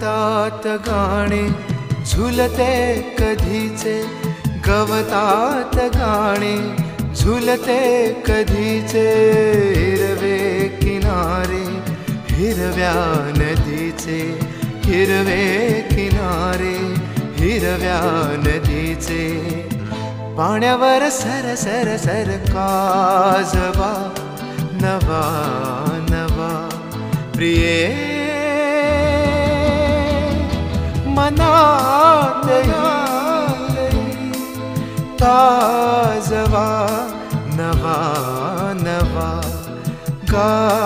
तात गाणे झुलते कधीचे, गवतात गाणे झुलते कधीचे. हिरवे किनारे हिरव्या नदीचे, हिरवे किनारे हिरव्या नदीचे. पाण्यावर सर सर सर काजवा नवा नवा. प्रिये मनात ताजवा नवा नवा. गा